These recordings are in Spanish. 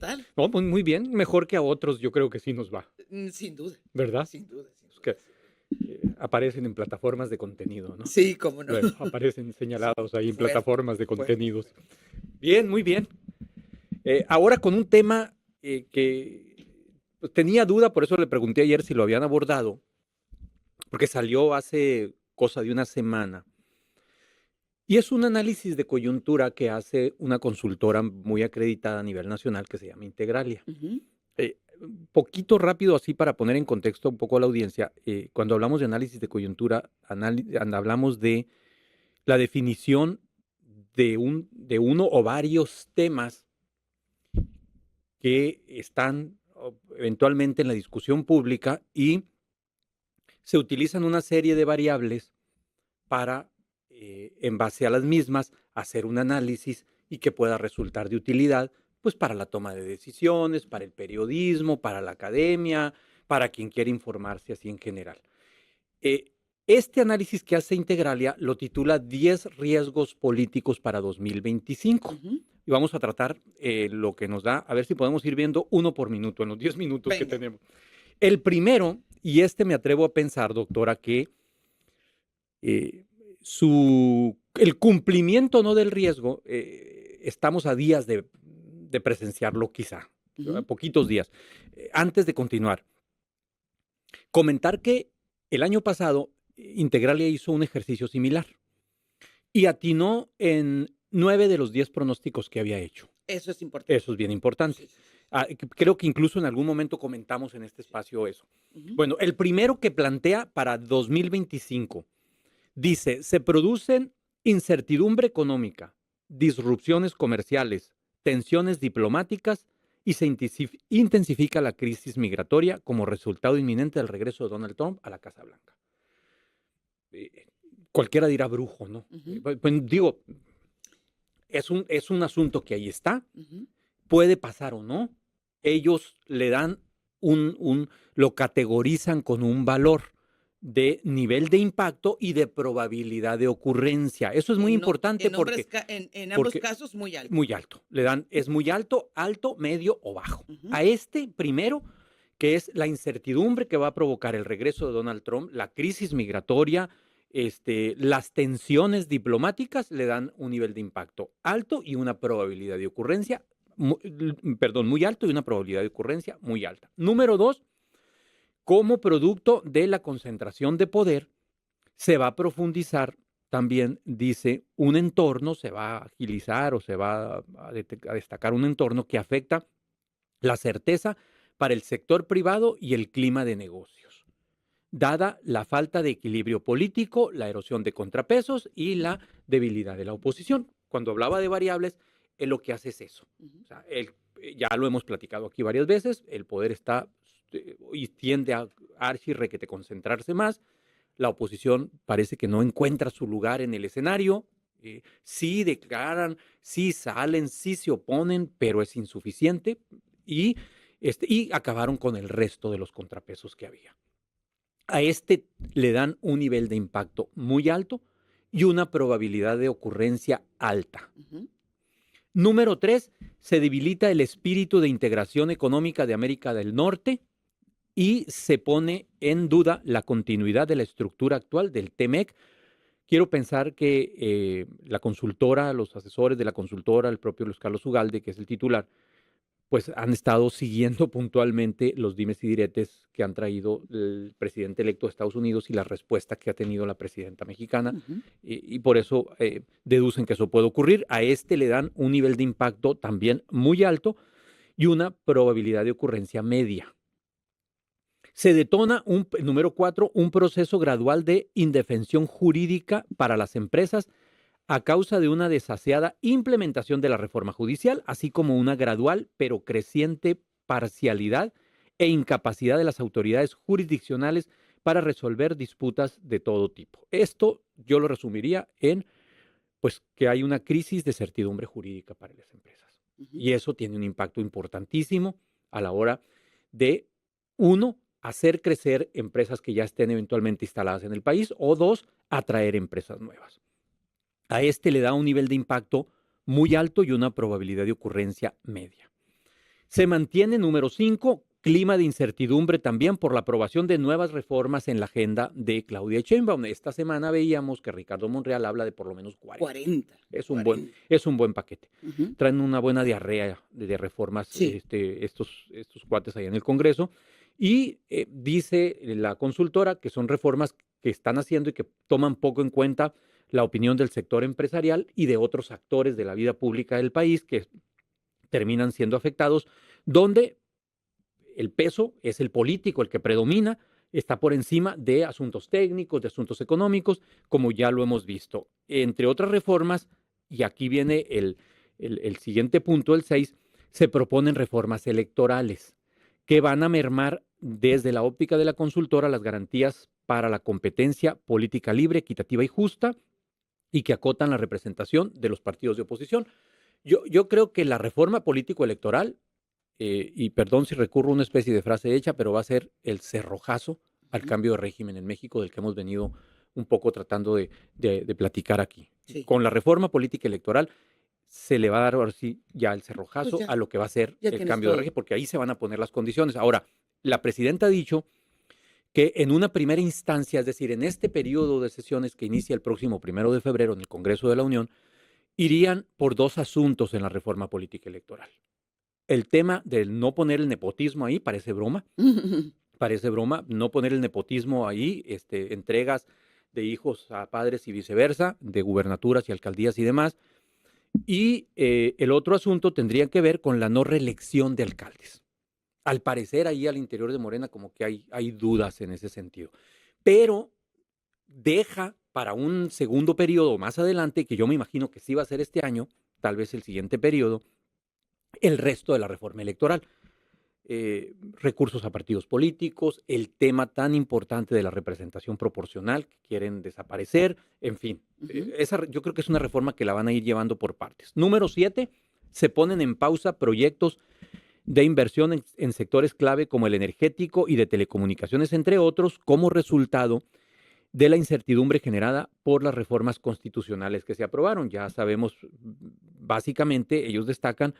tal? No, muy bien, mejor que a otros, yo creo que sí nos va, Sin duda, ¿verdad? sin duda, sin Los duda. que, aparecen en plataformas de contenido, ¿no? Sí, cómo no. Luego aparecen Sí, señalados ahí en fuerte, plataformas de fuerte, contenidos. fuerte. Bien, muy bien. Ahora con un tema, que, pues, tenía duda, por eso le pregunté ayer si lo habían abordado, porque salió hace cosa de una semana. Y es un análisis de coyuntura que hace una consultora muy acreditada a nivel nacional que se llama Integralia. Ujú. Poquito rápido, así para poner en contexto un poco a la audiencia, cuando hablamos de análisis de coyuntura, hablamos de la definición de uno o varios temas que están eventualmente en la discusión pública y se utilizan una serie de variables para, en base a las mismas, hacer un análisis y que pueda resultar de utilidad, pues para la toma de decisiones, para el periodismo, para la academia, para quien quiere informarse así en general. Eh, este análisis que hace Integralia lo titula 10 riesgos políticos para 2025. Ujú. Y vamos a tratar, lo que nos da, a ver si podemos ir viendo uno por minuto en los 10 minutos que Venga. tenemos. El primero, y este me atrevo a pensar, doctora, que eh, el cumplimiento no del riesgo, estamos a días de presenciarlo quizá, a Ujú. poquitos días. Antes de continuar, comentar que el año pasado Integralia hizo un ejercicio similar y atinó en 9 de los 10 pronósticos que había hecho. Eso es importante. Eso es bien importante. Sí, sí, sí, sí. Creo que incluso en algún momento comentamos en este Sí. espacio eso. Ujú. Bueno, el primero que plantea para 2025 dice, se producen incertidumbre económica, disrupciones comerciales, tensiones diplomáticas y se intensifica la crisis migratoria como resultado inminente del regreso de Donald Trump a la Casa Blanca. Eh, Cualquiera dirá brujo, ¿no? Ujú. Pues digo, es un asunto que ahí está, Ujú. puede pasar o no. Ellos le dan lo categorizan con un valor de nivel de impacto y de probabilidad de ocurrencia. Eso es muy importante porque, En ambos porque casos muy alto. muy alto. Le dan, es muy alto, alto, medio o bajo. Ujú. A este primero, que es la incertidumbre que va a provocar el regreso de Donald Trump, la crisis migratoria, las tensiones diplomáticas, le dan un nivel de impacto alto y una probabilidad de ocurrencia, perdón, muy alto y una probabilidad de ocurrencia muy alta. Número dos, como producto de la concentración de poder, se va a profundizar también, dice, un entorno, se va a agilizar o se va a destacar un entorno que afecta la certeza para el sector privado y el clima de negocios, dada la falta de equilibrio político, la erosión de contrapesos y la debilidad de la oposición. Cuando hablaba de variables, él lo que hace es eso. Ujú. O sea, ya lo hemos platicado aquí varias veces, el poder está y tiende a archirrequete concentrarse más, la oposición parece que no encuentra su lugar en el escenario, sí declaran, sí salen, sí se oponen, pero es insuficiente y, y acabaron con el resto de los contrapesos que había. A este le dan un nivel de impacto muy alto y una probabilidad de ocurrencia alta. Ujú. Número tres, se debilita el espíritu de integración económica de América del Norte y se pone en duda la continuidad de la estructura actual del TEMEC. Quiero pensar que la consultora, los asesores de la consultora, el propio Luis Carlos Ugalde, que es el titular, pues han estado siguiendo puntualmente los dimes y diretes que han traído el presidente electo de Estados Unidos y la respuesta que ha tenido la presidenta mexicana, Ujú. y por eso deducen que eso puede ocurrir. A este le dan un nivel de impacto también muy alto y una probabilidad de ocurrencia media. Se detona, número cuatro, un proceso gradual de indefensión jurídica para las empresas a causa de una desaseada implementación de la reforma judicial, así como una gradual pero creciente parcialidad e incapacidad de las autoridades jurisdiccionales para resolver disputas de todo tipo. Esto yo lo resumiría en, pues, que hay una crisis de certidumbre jurídica para las empresas. Ujú. Y eso tiene un impacto importantísimo a la hora de, uno, hacer crecer empresas que ya estén eventualmente instaladas en el país, o dos, atraer empresas nuevas. A este le da un nivel de impacto muy alto y una probabilidad de ocurrencia media. Se mantiene, número 5, clima de incertidumbre también por la aprobación de nuevas reformas en la agenda de Claudia Sheinbaum. Esta semana veíamos que Ricardo Monreal habla de por lo menos 40. 40. Es un buen paquete. Ujú. Traen una buena diarrea de reformas Sí. estos cuates ahí en el Congreso. Y dice la consultora que son reformas que están haciendo y que toman poco en cuenta la opinión del sector empresarial y de otros actores de la vida pública del país que terminan siendo afectados, donde el peso es el político, el que predomina, está por encima de asuntos técnicos, de asuntos económicos, como ya lo hemos visto. Entre otras reformas, y aquí viene el siguiente punto, el 6, se proponen reformas electorales que van a mermar desde la óptica de la consultora las garantías para la competencia política libre, equitativa y justa, y que acotan la representación de los partidos de oposición. Yo creo que la reforma político-electoral, y perdón si recurro a una especie de frase hecha, pero va a ser el cerrojazo al Ujú. cambio de régimen en México del que hemos venido un poco tratando de platicar aquí. Sí. Con la reforma política electoral se le va a dar ahora sí ya el Pues cerrojazo ya, a lo que va a ser ya el tienes cambio de todo. régimen, porque ahí se van a poner las condiciones. Ahora, la presidenta ha dicho que en una primera instancia, es decir, en este periodo de sesiones que inicia el próximo 1 de febrero en el Congreso de la Unión, irían por 2 asuntos en la reforma política electoral. El tema del no poner el nepotismo ahí parece broma, no poner el nepotismo ahí, entregas de hijos a padres y viceversa, de gubernaturas y alcaldías y demás. Y el otro asunto tendría que ver con la no reelección de alcaldes. Al parecer ahí al interior de Morena como que hay dudas en ese sentido. Pero deja para un segundo periodo más adelante, que yo me imagino que sí va a ser este año, tal vez el siguiente periodo, el resto de la reforma electoral. Recursos a partidos políticos, el tema tan importante de la representación proporcional que quieren desaparecer, en fin. Ujú. Yo creo que es una reforma que la van a ir llevando por partes. Número 7, se ponen en pausa proyectos de inversión en sectores clave como el energético y de telecomunicaciones, entre otros, como resultado de la incertidumbre generada por las reformas constitucionales que se aprobaron. Ya sabemos, básicamente, ellos destacan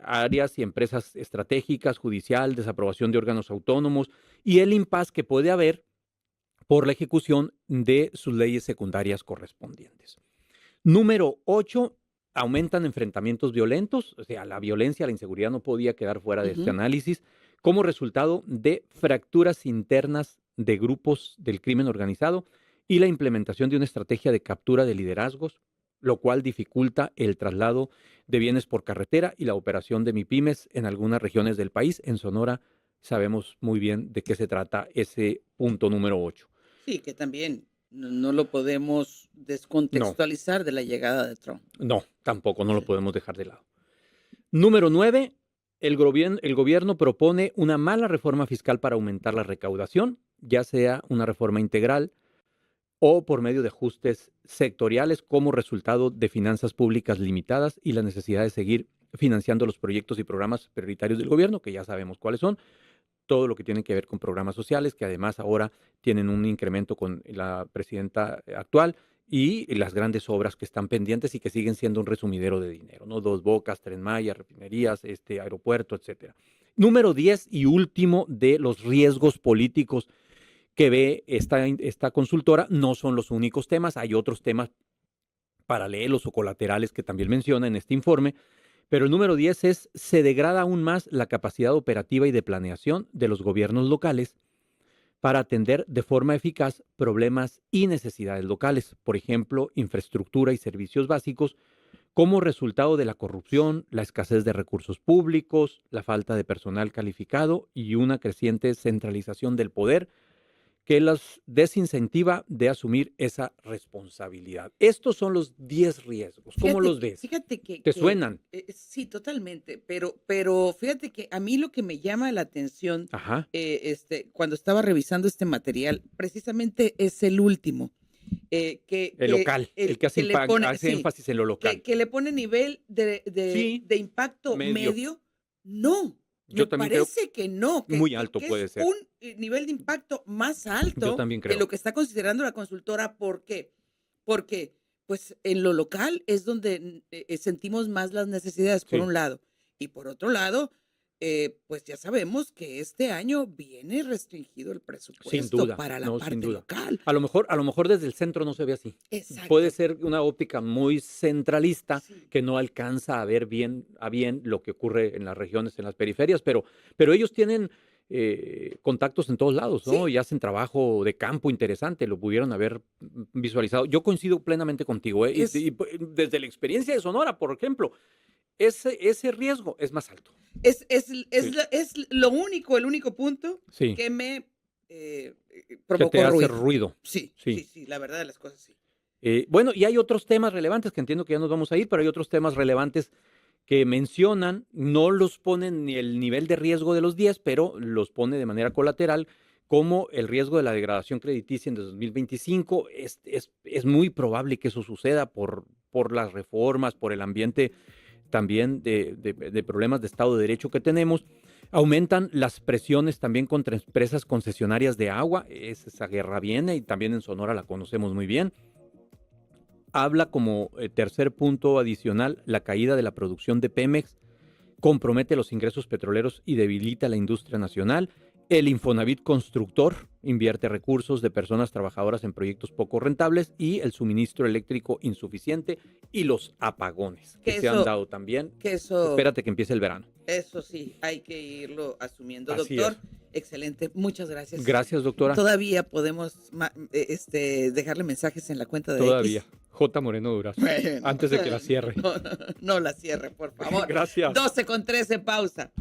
áreas y empresas estratégicas, judicial, desaprobación de órganos autónomos y el impasse que puede haber por la ejecución de sus leyes secundarias correspondientes. Número 8, aumentan enfrentamientos violentos, o sea, la violencia, la inseguridad no podía quedar fuera de este Ujú. análisis, como resultado de fracturas internas de grupos del crimen organizado y la implementación de una estrategia de captura de liderazgos, lo cual dificulta el traslado de bienes por carretera y la operación de MIPYMES en algunas regiones del país. En Sonora sabemos muy bien de qué se trata ese punto número 8. Sí, que también no lo podemos No, descontextualizar de la llegada de Trump. no, tampoco, no lo Sí. podemos dejar de lado. Número 9, el gobierno propone una mala reforma fiscal para aumentar la recaudación, ya sea una reforma integral o por medio de ajustes sectoriales como resultado de finanzas públicas limitadas y la necesidad de seguir financiando los proyectos y programas prioritarios del gobierno, que ya sabemos cuáles son, todo lo que tiene que ver con programas sociales, que además ahora tienen un incremento con la presidenta actual, y las grandes obras que están pendientes y que siguen siendo un resumidero de dinero, ¿no? Dos Bocas, Tren Maya, refinerías, aeropuerto, etcétera. Número 10 y último de los riesgos políticos que ve esta consultora, no son los únicos temas, hay otros temas paralelos o colaterales que también menciona en este informe, pero el número 10 es, se degrada aún más la capacidad operativa y de planeación de los gobiernos locales para atender de forma eficaz problemas y necesidades locales, por ejemplo, infraestructura y servicios básicos, como resultado de la corrupción, la escasez de recursos públicos, la falta de personal calificado y una creciente centralización del poder que los desincentiva de asumir esa responsabilidad. Estos son los 10 riesgos. ¿Cómo los ves? Fíjate que ¿Te suenan? sí, totalmente, pero fíjate que a mí lo que me llama la atención, Ajá. cuando estaba revisando este material, precisamente es el último, El local, el que que le pone hace sí, énfasis en lo local. que le pone nivel Sí, de impacto medio. medio. No, me Yo también creo parece que no, muy alto que puede es ser. un, nivel de impacto más Yo alto también de creo. lo que está considerando la consultora, ¿por qué? Porque, pues, en lo local es donde, sentimos más las necesidades, por Sí. un lado, Y por otro lado, pues ya sabemos que este año viene restringido el Sin presupuesto duda, para la no, sin parte duda. local. A lo mejor desde el centro no se ve así. Puede Exacto. ser una óptica muy centralista Sí. que no alcanza a ver bien lo que ocurre en las regiones, en las periferias, pero ellos tienen contactos en todos lados, ¿no? Sí, Y hacen trabajo de campo interesante, lo pudieron haber visualizado. Yo coincido plenamente contigo, ¿eh? es Desde la experiencia de Sonora, por ejemplo, ese riesgo es más alto. Sí, es lo único, el único punto sí, que me, que te provocó hace ruido. ruido. Sí, sí, Sí. sí, la verdad de las cosas, sí. Bueno, y hay otros temas relevantes que entiendo que ya nos vamos a ir, pero hay otros temas relevantes que mencionan, no los ponen ni el nivel de riesgo de los 10, pero los pone de manera colateral, como el riesgo de la degradación crediticia en 2025. Es muy probable que eso suceda por las reformas, por el ambiente también de problemas de Estado de Derecho que tenemos. Aumentan las presiones también contra empresas concesionarias de agua. Esa guerra viene y también en Sonora la conocemos muy bien. Habla como tercer punto adicional la caída de la producción de Pemex, compromete los ingresos petroleros y debilita la industria nacional. El Infonavit constructor invierte recursos de personas trabajadoras en proyectos poco rentables y el suministro eléctrico insuficiente y los apagones que Que se han eso dado también. que eso Espérate que empiece el verano. Eso sí, hay que irlo asumiendo, Así es. doctor. Excelente, muchas gracias. Gracias, doctora. Todavía podemos dejarle mensajes en la cuenta de Todavía. X. J. Moreno Durazo. Bueno, Antes de que la cierre. no, no la cierre, por favor. Gracias. 12:13, pausa.